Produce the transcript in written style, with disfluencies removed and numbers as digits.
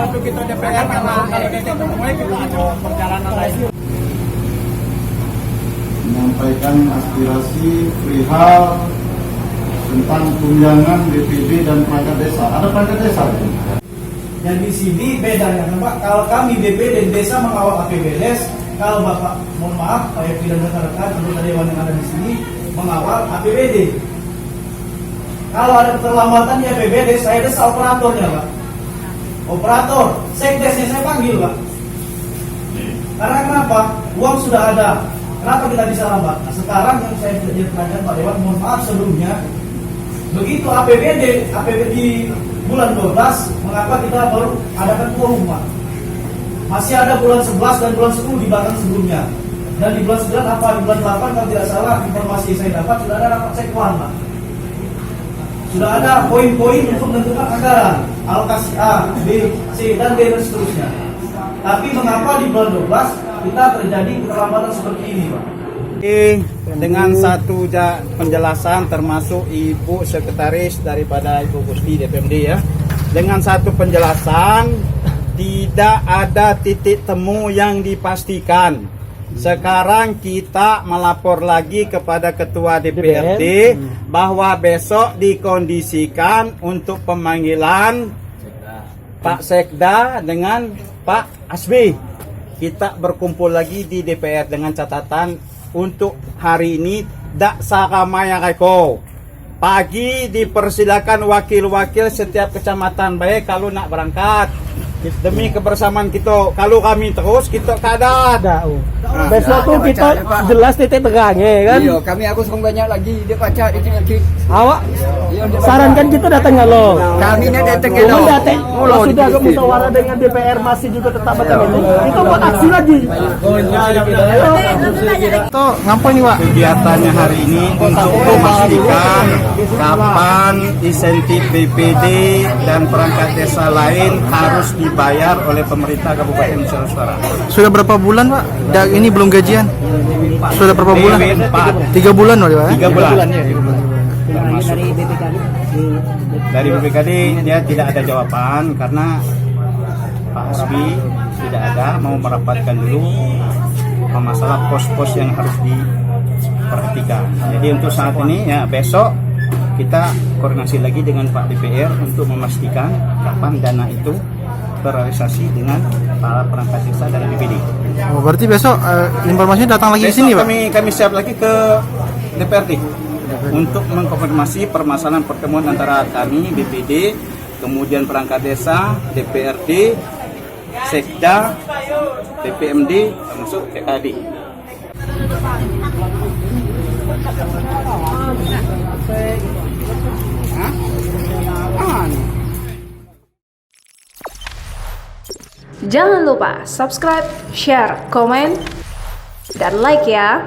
untuk kita DPR karena kalau kita mulai kita ada perjalanan lain. Menyampaikan aspirasi perihal tentang tunjangan BPD dan perangkat desa. Ada perangkat desa? Yang di sini bedanya, Pak. Kalau kami BPD desa mengawal APBDes, kalau Bapak, mohon maaf, Pak Yofi dan rekan-rekan anggota dewan yang ada di sini mengawal APBD. Kalau ada keterlambatan di APBD, saya desa operatornya, Pak. Operator, sekdesnya saya panggil, Pak. Karena kenapa? Uang sudah ada. Kenapa kita bisa lambat? Nah, sekarang yang saya tanyakan Pak Dewan, mohon maaf sebelumnya, begitu APBD di bulan 12, mengapa kita baru adakan quorum, Pak? Masih ada bulan 11 dan bulan 10 di belakang sebelumnya. Dan di bulan 9 apa? Di bulan 8 kalau tidak salah informasi yang saya dapat sudah ada rapat sekwan, Pak. Sudah ada poin-poin untuk menentukan anggaran alokasi A, B, C, dan D dan seterusnya. Tapi mengapa di bulan 12 kita terjadi keterlambatan seperti ini, Pak? Dengan satu penjelasan termasuk Ibu Sekretaris daripada Ibu Gusti DPMD ya. Dengan satu penjelasan tidak ada titik temu yang dipastikan. Sekarang kita melapor lagi kepada Ketua DPRD bahwa besok dikondisikan untuk pemanggilan Pak Sekda dengan Pak Asbi. Kita berkumpul lagi di DPR dengan catatan untuk hari ini dak sakamaya kaiko. Pagi dipersilakan wakil-wakil setiap kecamatan baik kalau nak berangkat. Demi kebersamaan kita, kalau kami terus kita kada ada. Besok tuh kita jelas titik tegangnya kan. Iya, kami aku sering banyak lagi dia baca di sini. Awak sarankan kita datang nggak lo? Kami ini datang lo. Kalau sudah musyawarah dengan DPR masih juga tetap batal itu buat aksi lagi. Itu ngapain nih Pak? Kegiatannya hari ini untuk memastikan kapan insentif BPD dan perangkat desa lain harus dibayar oleh pemerintah Kabupaten Nusa Tenggara. Sudah berapa bulan Pak? Ini belum gajian? Sudah berapa bulan? 3 bulan Pak? 3 bulan. Dari BPKD dia tidak ada jawaban karena Pak Asbi tidak ada, mau merapatkan dulu masalah pos-pos yang harus diperhatikan. Jadi untuk saat ini ya besok kita koordinasi lagi dengan Pak DPR untuk memastikan kapan dana itu terrealisasi dengan para perangkat desa dan BPD. Oh, berarti besok informasinya datang lagi ke sini, Pak? Kami siap lagi ke DPRD untuk mengkonfirmasi permasalahan pertemuan antara kami BPD, kemudian perangkat desa, DPRD, Sekda, DPMD, termasuk PKD. Jangan lupa subscribe, share, komen, dan like ya.